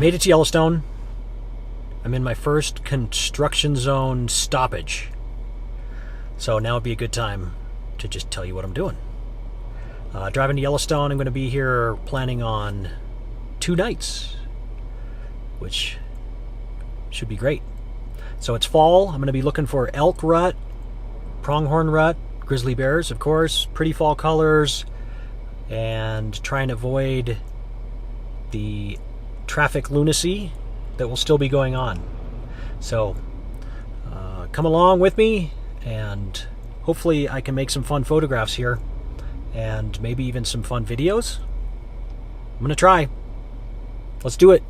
made it to Yellowstone. I'm in my first construction zone stoppage. So now would be a good time to just tell you what I'm doing. Driving to Yellowstone, I'm going to be here planning on 2 nights, which should be great. So it's fall. I'm going to be looking for elk rut, pronghorn rut, grizzly bears, of course, pretty fall colors, and try and avoid the traffic lunacy that will still be going on. So come along with me, and hopefully I can make some fun photographs here and maybe even some fun videos. I'm gonna try. Let's do it.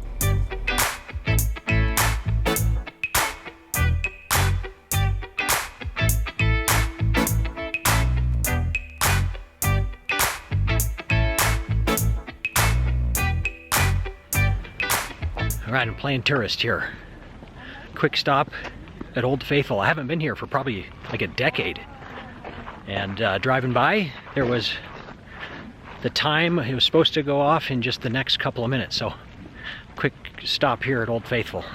All right, I'm playing tourist here. Quick stop at Old Faithful. I haven't been here for probably like a decade. And driving by, there was the time it was supposed to go off in just the next couple of minutes. So quick stop here at Old Faithful.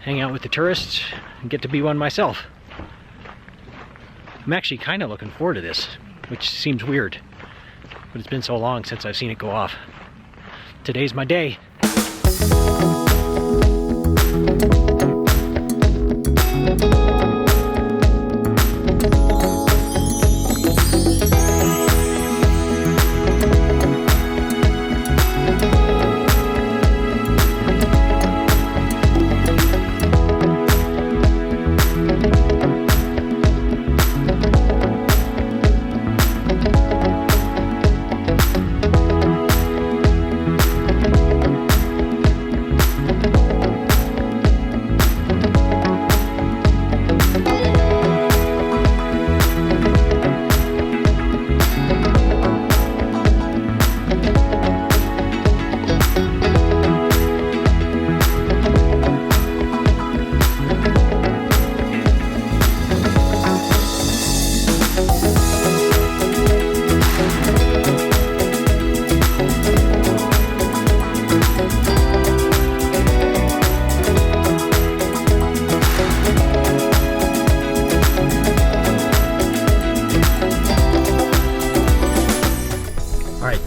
Hang out with the tourists and get to be one myself. I'm actually kind of looking forward to this, which seems weird, but it's been so long since I've seen it go off. Today's my day.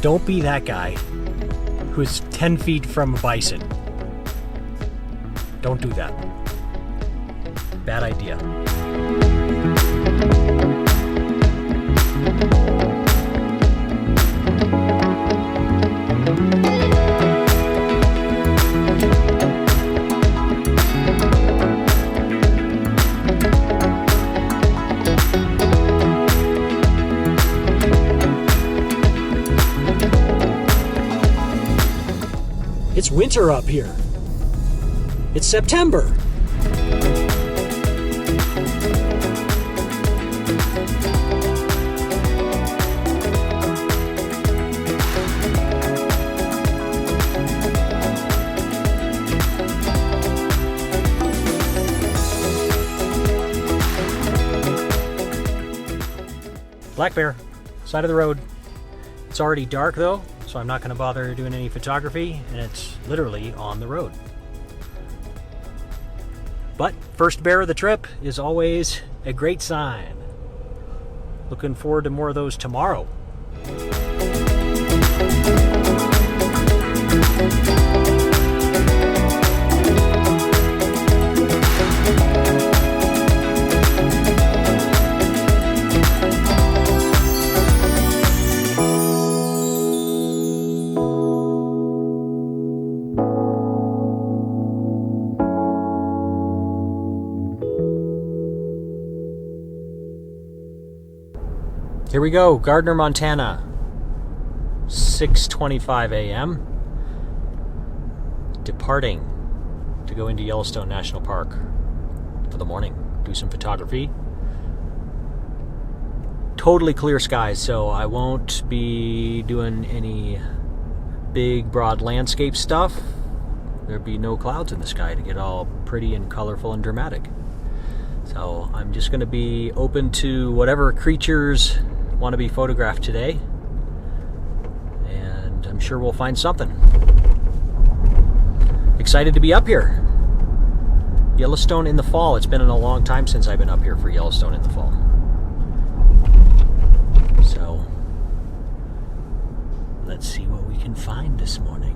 Don't be that guy who's 10 feet from a bison. Don't do that. Bad idea. It's winter up here. It's September. Black bear, side of the road. It's already dark though, so I'm not going to bother doing any photography, and it's literally on the road. But first bear of the trip is always a great sign. Looking forward to more of those tomorrow. Here we go, Gardner, Montana, 6:25 a.m. Departing to go into Yellowstone National Park for the morning, do some photography. Totally clear skies, so I won't be doing any big, broad landscape stuff. There'd be no clouds in the sky to get all pretty and colorful and dramatic. So I'm just going to be open to whatever creatures want to be photographed today, and I'm sure we'll find something. excited to be up here. Yellowstone in the fall. It's been a long time since I've been up here for Yellowstone in the fall. So, let's see what we can find this morning.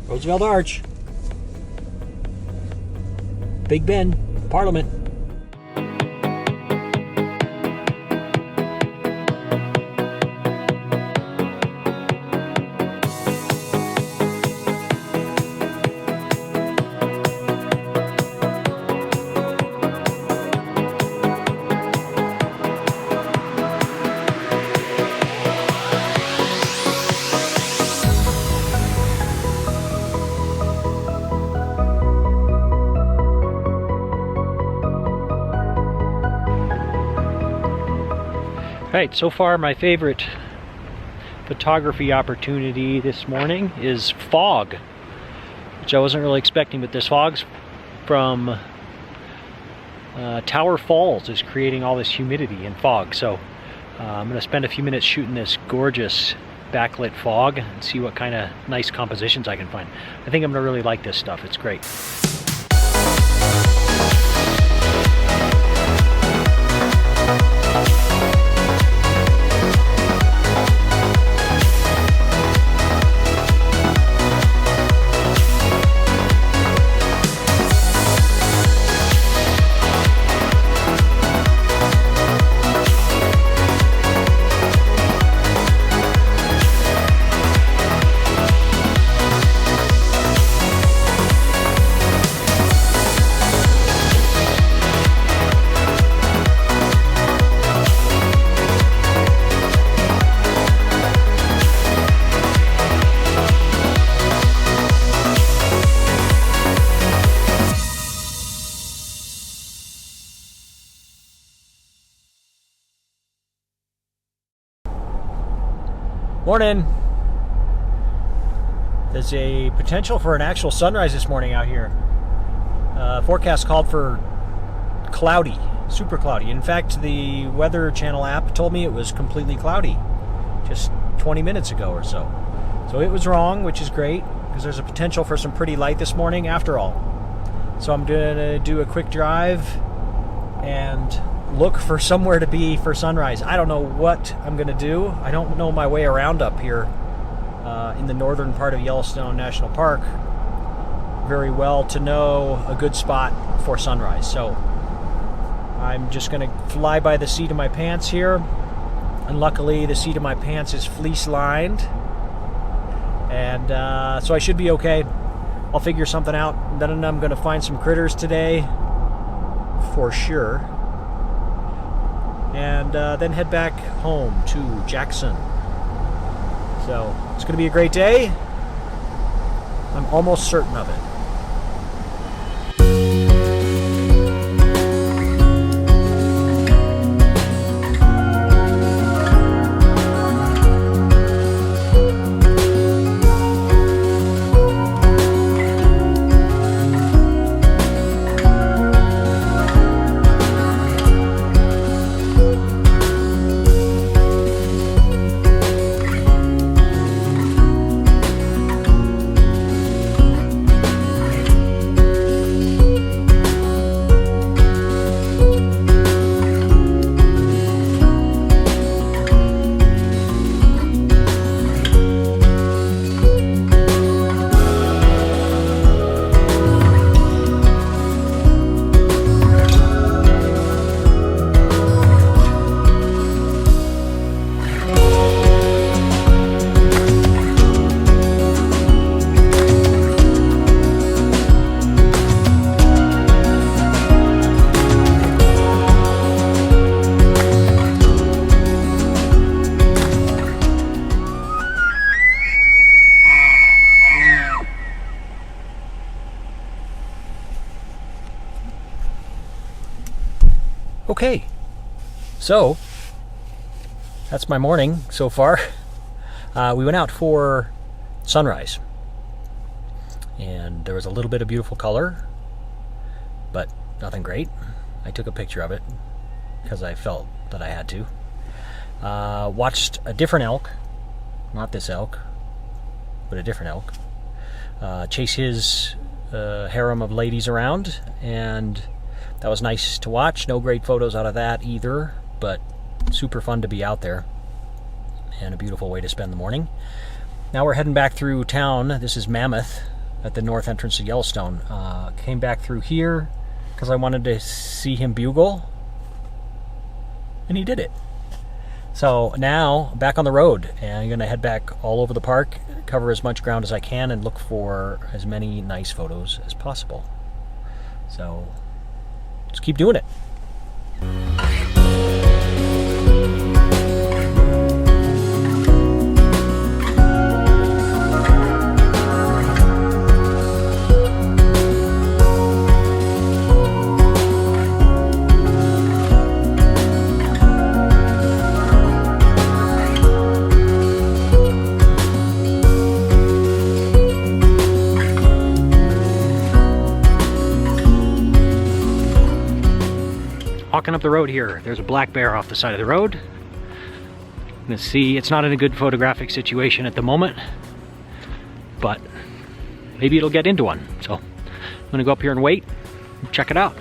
Roosevelt Arch. Big Ben, Parliament. Right, so far my favorite photography opportunity this morning is fog, which I wasn't really expecting, but this fog's from Tower Falls is creating all this humidity and fog. So I'm going to spend a few minutes shooting this gorgeous backlit fog and see what kind of nice compositions I can find. I think I'm going to really like this stuff. It's great. Morning. There's a potential for an actual sunrise this morning out here. Forecast called for cloudy, super cloudy. In fact, the Weather Channel app told me it was completely cloudy just 20 minutes ago or so. So it was wrong, which is great, because there's a potential for some pretty light this morning after all. So I'm gonna do a quick drive and look for somewhere to be for sunrise. I don't know what I'm going to do. I don't know my way around up here in the northern part of Yellowstone National Park very well to know a good spot for sunrise. So I'm just going to fly by the seat of my pants here. And luckily the seat of my pants is fleece lined. And so I should be okay. I'll figure something out. Then I'm going to find some critters today for sure. And then head back home to Jackson. So it's going to be a great day. I'm almost certain of it. Okay, so that's my morning so far. We went out for sunrise, and there was a little bit of beautiful color, but nothing great. I took a picture of it because I felt that I had to. Watched a different elk, not this elk, but a different elk, chase his harem of ladies around, and that was nice to watch. No great photos out of that either, but super fun to be out there, and a beautiful way to spend the morning. Now we're heading back through town. This is Mammoth at the north entrance of Yellowstone. Came back through here because I wanted to see him bugle, and he did it. So now back on the road, and I'm going to head back all over the park, cover as much ground as I can, and look for as many nice photos as possible. So let's keep doing it. Walking up the road here, there's a black bear off the side of the road. Let's see, it's not in a good photographic situation at the moment, but maybe it'll get into one. So I'm gonna go up here and wait and check it out.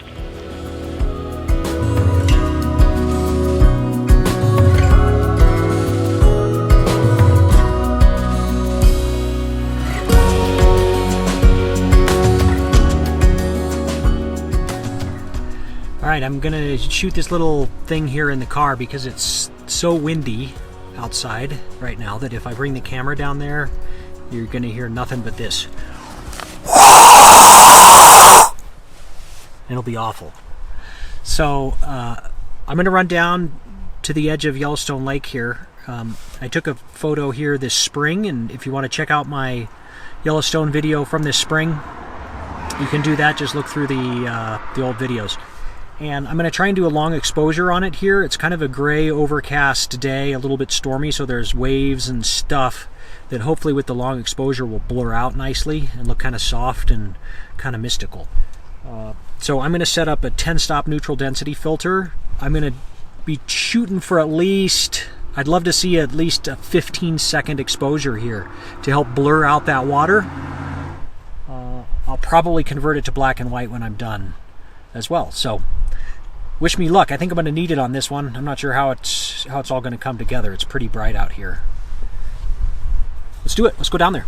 Alright, I'm gonna shoot this little thing here in the car because it's so windy outside right now that if I bring the camera down there, you're gonna hear nothing but this. It'll be awful. So I'm gonna run down to the edge of Yellowstone Lake here. I took a photo here this spring, and if you want to check out my Yellowstone video from this spring, you can do that. Just look through the old videos. And I'm going to try and do a long exposure on it here. It's kind of a gray, overcast day, a little bit stormy, so there's waves and stuff that hopefully with the long exposure will blur out nicely and look kind of soft and kind of mystical. So I'm going to set up a 10-stop neutral density filter. I'm going to be shooting for at least, I'd love to see at least a 15-second exposure here to help blur out that water. I'll probably convert it to black and white when I'm done as well. So wish me luck. I think I'm going to need it on this one. I'm not sure how it's all going to come together. It's pretty bright out here. Let's do it. Let's go down there.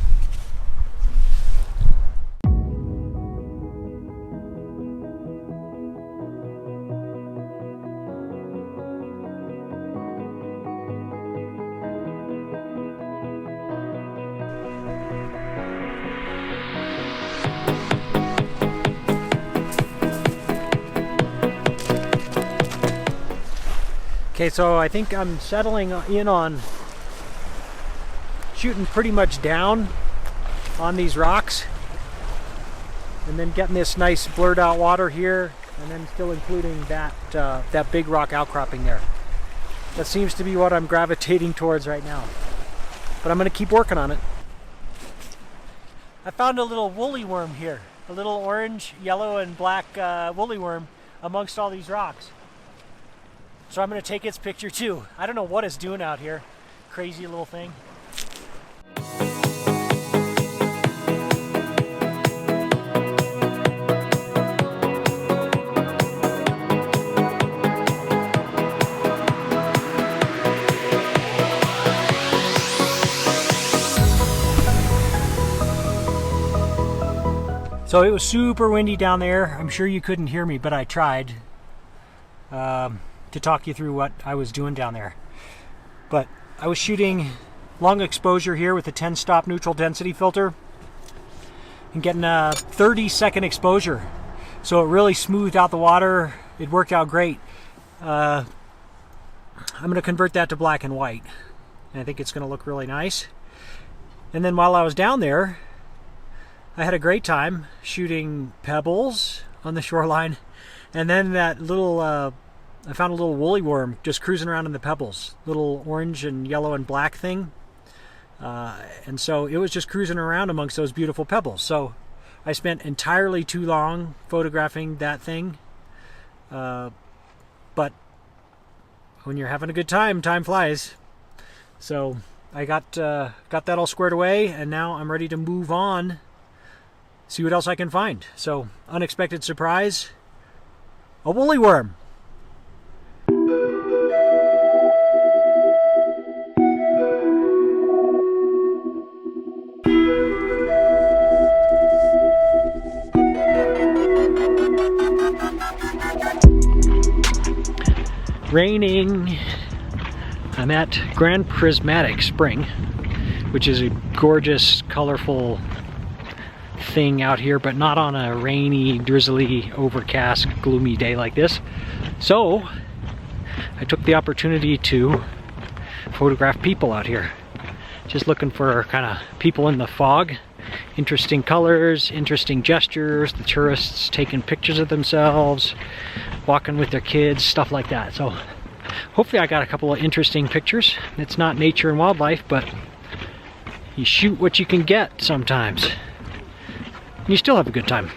Okay, so I think I'm settling in on shooting pretty much down on these rocks and then getting this nice blurred out water here, and then still including that big rock outcropping there. That seems to be what I'm gravitating towards right now, but I'm going to keep working on it. I found a little woolly worm here, a little orange, yellow, and black woolly worm amongst all these rocks. So I'm going to take its picture too. I don't know what it's doing out here. Crazy little thing. So it was super windy down there. I'm sure you couldn't hear me, but I tried. To talk you through what I was doing down there. But I was shooting long exposure here with a 10-stop neutral density filter and getting a 30-second exposure. So it really smoothed out the water. It worked out great. I'm going to convert that to black and white. And I think it's going to look really nice. And then while I was down there, I had a great time shooting pebbles on the shoreline. And then that little I found a little woolly worm just cruising around in the pebbles, little orange and yellow and black thing. And so it was just cruising around amongst those beautiful pebbles. So I spent entirely too long photographing that thing. But when you're having a good time, time flies. So I got that all squared away, and now I'm ready to move on, see what else I can find. So, unexpected surprise, a woolly worm. Raining. I'm at Grand Prismatic Spring, which is a gorgeous, colorful thing out here, but not on a rainy, drizzly, overcast, gloomy day like this. So I took the opportunity to photograph people out here. Just looking for kind of people in the fog. Interesting colors, interesting gestures, the tourists taking pictures of themselves, walking with their kids, stuff like that. So hopefully I got a couple of interesting pictures. It's not nature and wildlife, but you shoot what you can get sometimes. And you still have a good time.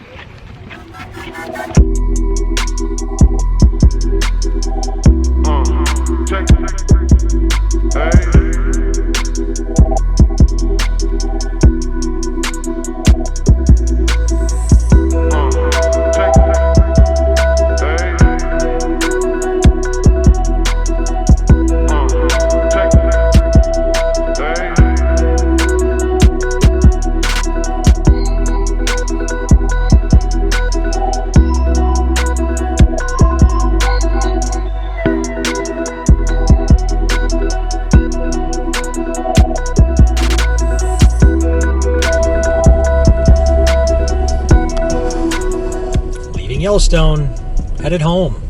Yellowstone, headed home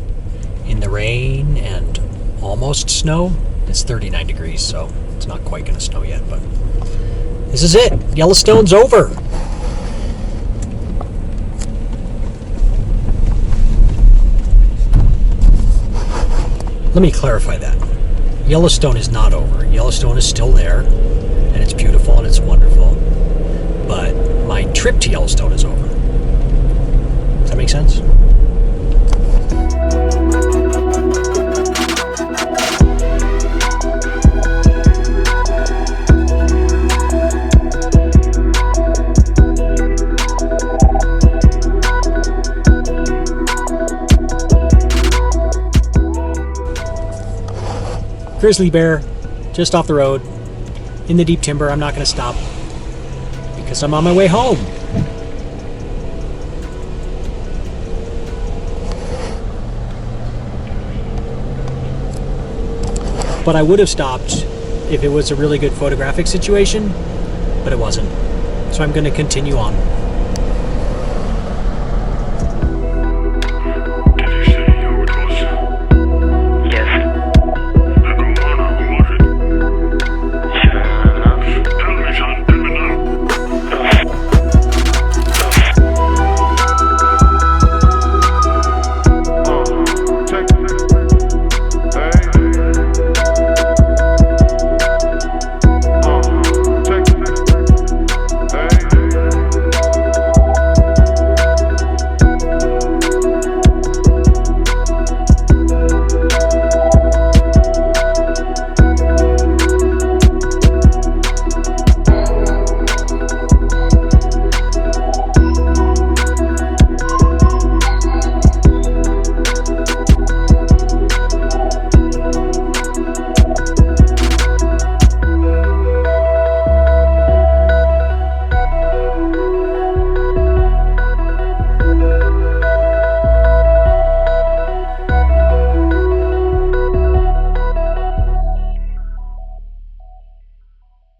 in the rain and almost snow. It's 39 degrees, so it's not quite going to snow yet, but this is it. Yellowstone's over. Let me clarify that. Yellowstone is not over. Yellowstone is still there, and it's beautiful and it's wonderful, but my trip to Yellowstone is over. Does that make sense? Grizzly bear, just off the road, in the deep timber. I'm not going to stop because I'm on my way home. But I would have stopped if it was a really good photographic situation, but it wasn't. So I'm going to continue on.